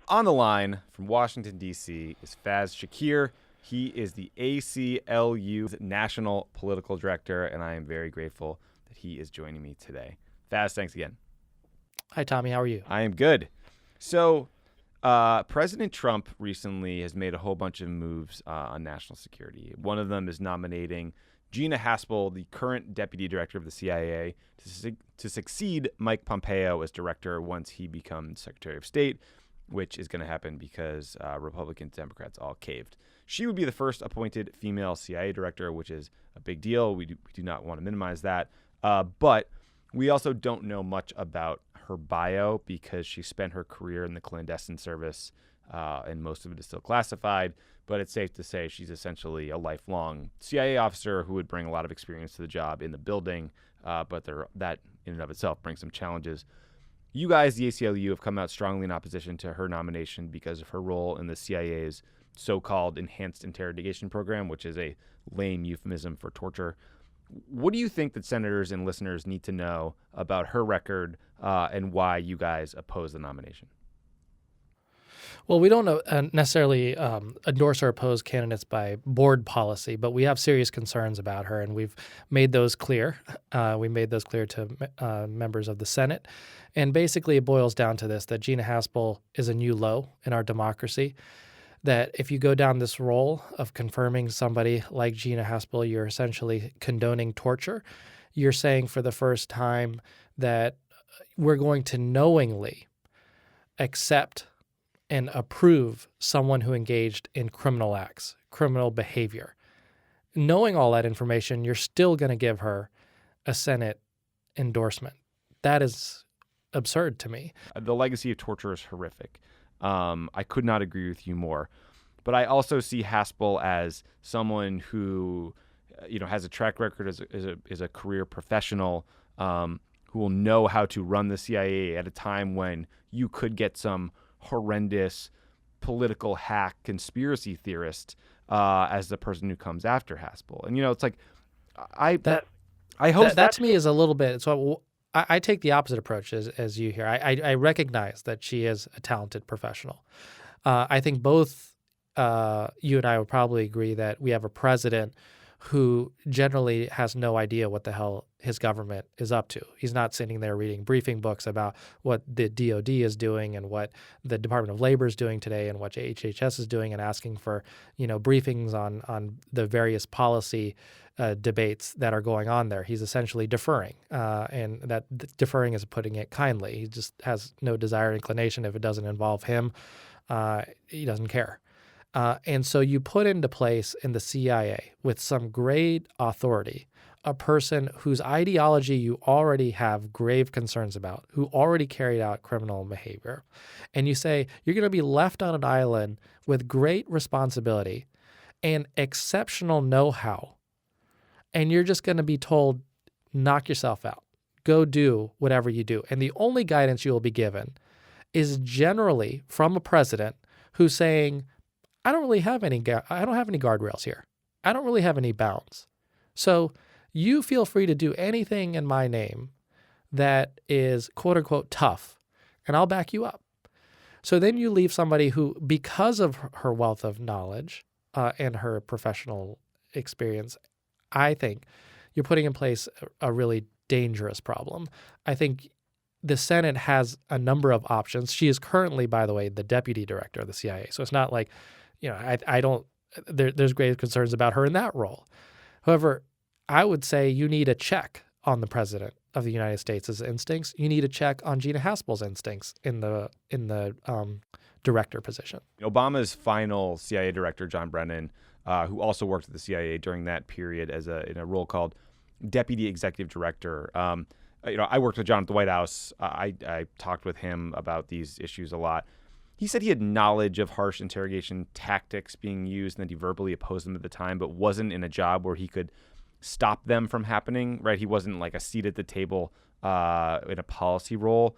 On the line from Washington, D.C. is Faiz Shakir. He is the ACLU National Political Director, and I am very grateful that he is joining me today. Faiz, thanks again. Hi, Tommy. How are you? I am good. So, President Trump recently has made a whole bunch of moves on national security. One of them is nominating Gina Haspel, the current deputy director of the CIA, to succeed Mike Pompeo as director once he becomes Secretary of State, which is going to happen because Republicans and Democrats all caved. She would be the first appointed female CIA director, which is a big deal. We do not want to minimize that. But we also don't know much about her bio because she spent her career in the clandestine service, and most of it is still classified. But it's safe to say she's essentially a lifelong CIA officer who would bring a lot of experience to the job in the building, but that in and of itself brings some challenges. You guys, the ACLU, have come out strongly in opposition to her nomination because of her role in the CIA's so-called enhanced interrogation program, which is a lame euphemism for torture. What do you think that senators and listeners need to know about her record and why you guys oppose the nomination? Well, we don't necessarily endorse or oppose candidates by board policy, but we have serious concerns about her, and we've made those clear. We made those clear to members of the Senate. And basically it boils down to this, that Gina Haspel is a new low in our democracy, that if you go down this role of confirming somebody like Gina Haspel, you're essentially condoning torture. You're saying for the first time that we're going to knowingly accept and approve someone who engaged in criminal acts, criminal behavior. Knowing all that information, you're still going to give her a Senate endorsement. That is absurd to me. The legacy of torture is horrific. I could not agree with you more. But I also see Haspel as someone who, has a track record as a career professional, who will know how to run the CIA at a time when you could get some horrendous political hack conspiracy theorist as the person who comes after Haspel. And it's like I hope that to me is a little bit. So I take the opposite approach as you here. I recognize that she is a talented professional. I think both you and I would probably agree that we have a president who generally has no idea what the hell his government is up to. He's not sitting there reading briefing books about what the DOD is doing and what the Department of Labor is doing today and what HHS is doing and asking for, briefings on the various policy debates that are going on there. He's essentially deferring, and that deferring is putting it kindly. He just has no desire or inclination. If it doesn't involve him, he doesn't care. And so you put into place in the CIA with some great authority a person whose ideology you already have grave concerns about, who already carried out criminal behavior. And you say you're going to be left on an island with great responsibility and exceptional know-how. And you're just going to be told, knock yourself out. Go do whatever you do. And the only guidance you will be given is generally from a president who's saying, I don't have any guardrails here. I don't really have any bounds. So you feel free to do anything in my name that is quote unquote tough, and I'll back you up. So then you leave somebody who, because of her wealth of knowledge and her professional experience, I think you're putting in place a really dangerous problem. I think the Senate has a number of options. She is currently, by the way, the deputy director of the CIA. So it's not like, there's grave concerns about her in that role. However, I would say you need a check on the president of the United States' instincts. You need a check on Gina Haspel's instincts in the director position. Obama's final CIA director, John Brennan, who also worked at the CIA during that period in a role called deputy executive director. I worked with John at the White House. I talked with him about these issues a lot. He said he had knowledge of harsh interrogation tactics being used and that he verbally opposed them at the time, but wasn't in a job where he could stop them from happening, right? He wasn't like a seat at the table in a policy role.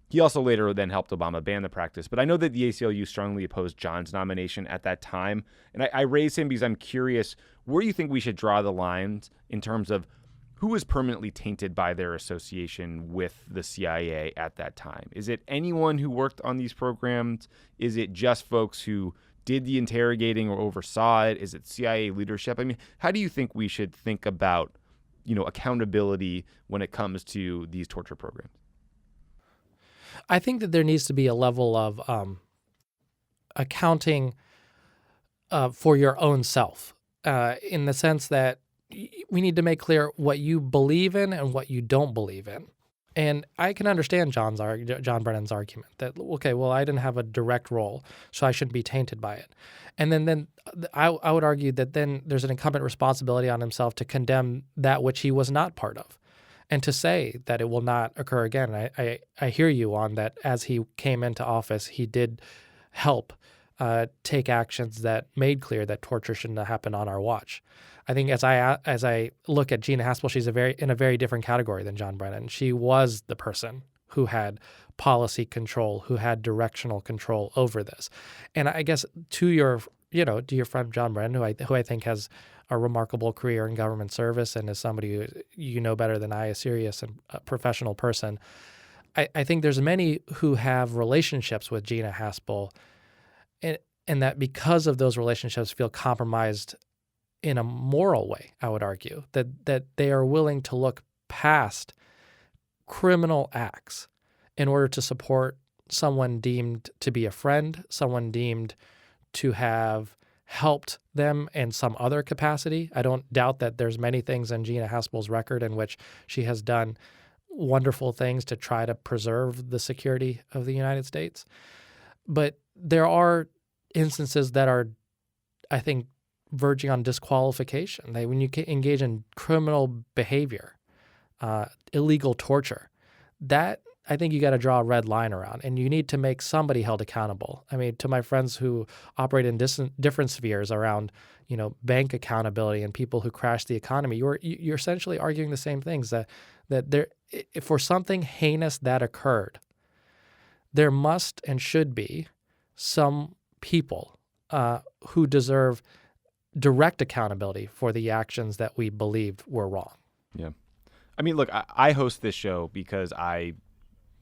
He also later then helped Obama ban the practice. But I know that the ACLU strongly opposed John's nomination at that time. And I raise him because I'm curious, where do you think we should draw the lines in terms of who was permanently tainted by their association with the CIA at that time? Is it anyone who worked on these programs? Is it just folks who did the interrogating or oversaw it? Is it CIA leadership? I mean, how do you think we should think about, accountability when it comes to these torture programs? I think that there needs to be a level of accounting for your own self, in the sense that we need to make clear what you believe in and what you don't believe in. And I can understand John Brennan's argument that, okay, well, I didn't have a direct role, so I shouldn't be tainted by it. And then I would argue that then there's an incumbent responsibility on himself to condemn that which he was not part of and to say that it will not occur again. I hear you on that. As he came into office, he did help take actions that made clear that torture shouldn't happen on our watch. I think as I look at Gina Haspel, she's in a very different category than John Brennan. She was the person who had policy control, who had directional control over this. And I guess to your friend John Brennan, who I think has a remarkable career in government service and is somebody who you know better than I, a serious and professional person, I think there's many who have relationships with Gina Haspel, and that because of those relationships feel compromised in a moral way, I would argue, that they are willing to look past criminal acts in order to support someone deemed to be a friend, someone deemed to have helped them in some other capacity. I don't doubt that there's many things in Gina Haspel's record in which she has done wonderful things to try to preserve the security of the United States. But there are instances that are, I think, verging on disqualification. When you engage in criminal behavior, illegal torture, that I think you got to draw a red line around, and you need to make somebody held accountable. I mean, to my friends who operate in different spheres around, bank accountability and people who crash the economy, you're essentially arguing the same things, that there, for something heinous that occurred, there must and should be some people who deserve direct accountability for the actions that we believed were wrong. Yeah. I mean, look, I host this show because I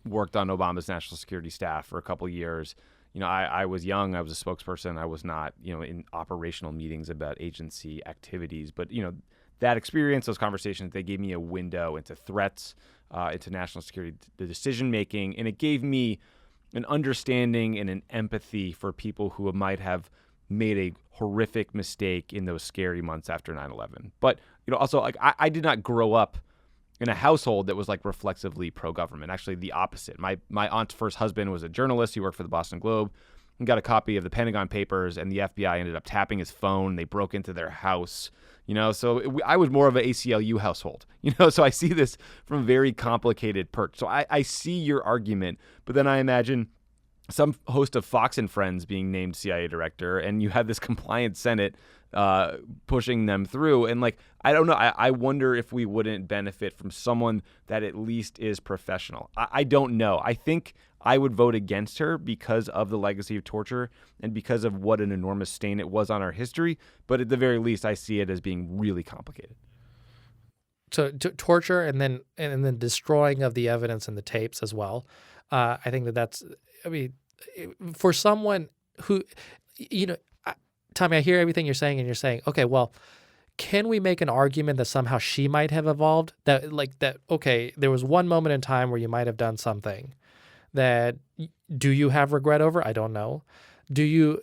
worked on Obama's national security staff for a couple of years. I was young. I was a spokesperson. I was not, in operational meetings about agency activities. But, that experience, those conversations, they gave me a window into threats, into national security, the decision-making, and it gave me an understanding and an empathy for people who might have made a horrific mistake in those scary months after 9/11. But, also, I did not grow up in a household that was reflexively pro-government. Actually, the opposite. My aunt's first husband was a journalist. He worked for the Boston Globe and got a copy of the Pentagon Papers, and the FBI ended up tapping his phone. They broke into their house, so I was more of an ACLU household, so I see this from a very complicated perch. So I see your argument, but then I imagine some host of Fox and Friends being named CIA director, and you have this compliant Senate pushing them through. And I don't know. I wonder if we wouldn't benefit from someone that at least is professional. I don't know. I think I would vote against her because of the legacy of torture and because of what an enormous stain it was on our history. But at the very least, I see it as being really complicated. So torture and then destroying of the evidence and the tapes as well. I think that's. I mean, for someone who, Tommy, I hear everything you're saying, and you're saying, okay, well, can we make an argument that somehow she might have evolved? Okay, there was one moment in time where you might have done something that, do you have regret over? I don't know.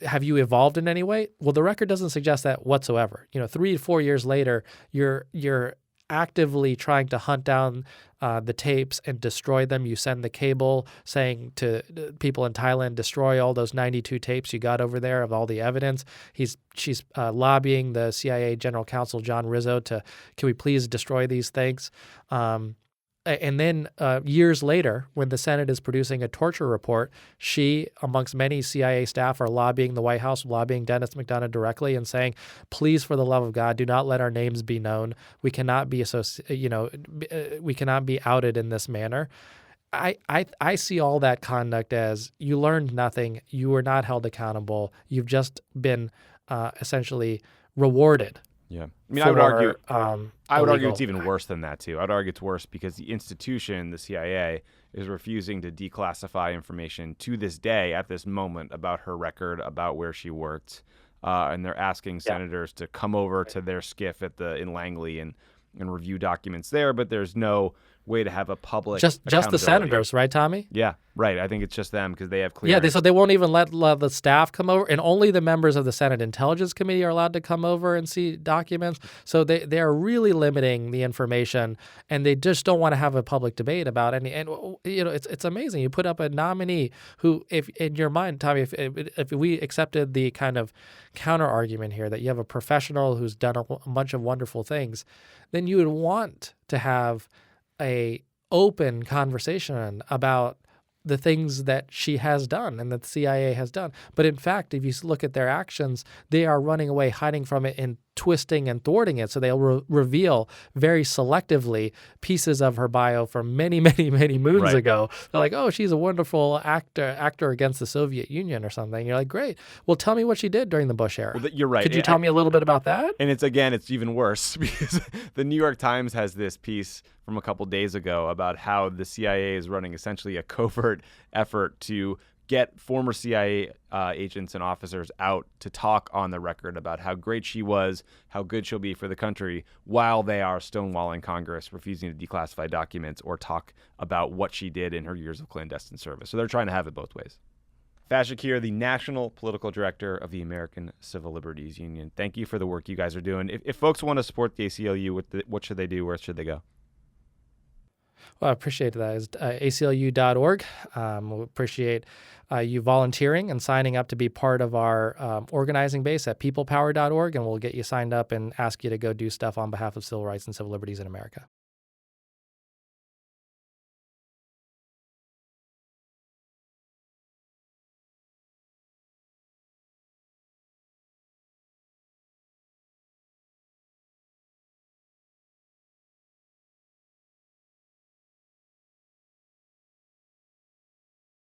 Have you evolved in any way? Well, the record doesn't suggest that whatsoever. 3 to 4 years later, you're actively trying to hunt down the tapes and destroy them. You send the cable saying to people in Thailand, destroy all those 92 tapes you got over there of all the evidence. She's lobbying the CIA General Counsel, John Rizzo, can we please destroy these things? And then years later, when the Senate is producing a torture report, she, amongst many CIA staff, are lobbying the White House, lobbying Dennis McDonough directly and saying, please, for the love of God, do not let our names be known. We cannot be we cannot be outed in this manner. I see all that conduct as you learned nothing. You were not held accountable. You've just been essentially rewarded Yeah. I mean, I would argue illegal. it's even worse than that, too. I would argue it's worse because the institution, the CIA, is refusing to declassify information to this day, at this moment, about her record, about where she worked. And they're asking senators to come over to their SCIF in Langley and review documents there, but there's no way to have a public just the senators, right, Tommy? Yeah, right. I think it's just them because they have clearance. Yeah, so they won't even let the staff come over, and only the members of the Senate Intelligence Committee are allowed to come over and see documents. So they are really limiting the information, and they just don't want to have a public debate about any. And it's amazing. You put up a nominee who, if in your mind, Tommy, if we accepted the kind of counter argument here that you have a professional who's done a bunch of wonderful things, then you would want to have a open conversation about the things that she has done and that the CIA has done. But in fact, if you look at their actions, they are running away, hiding from it, and twisting and thwarting it. So they'll reveal very selectively pieces of her bio from many, many, many moons ago. They're like, oh, she's a wonderful actor against the Soviet Union or something. You're like, great. Well, tell me what she did during the Bush era. Well, you're right. Could you tell me a little bit about that? And it's even worse because the New York Times has this piece from a couple days ago about how the CIA is running essentially a covert effort to get former CIA agents and officers out to talk on the record about how great she was, how good she'll be for the country, while they are stonewalling Congress, refusing to declassify documents or talk about what she did in her years of clandestine service. So they're trying to have it both ways. Faiz Shakir, the National Political Director of the American Civil Liberties Union. Thank you for the work you guys are doing. If folks want to support the ACLU, what should they do? Where should they go? Well, I appreciate that. It's ACLU.org. We appreciate you volunteering and signing up to be part of our organizing base at peoplepower.org, and we'll get you signed up and ask you to go do stuff on behalf of civil rights and civil liberties in America.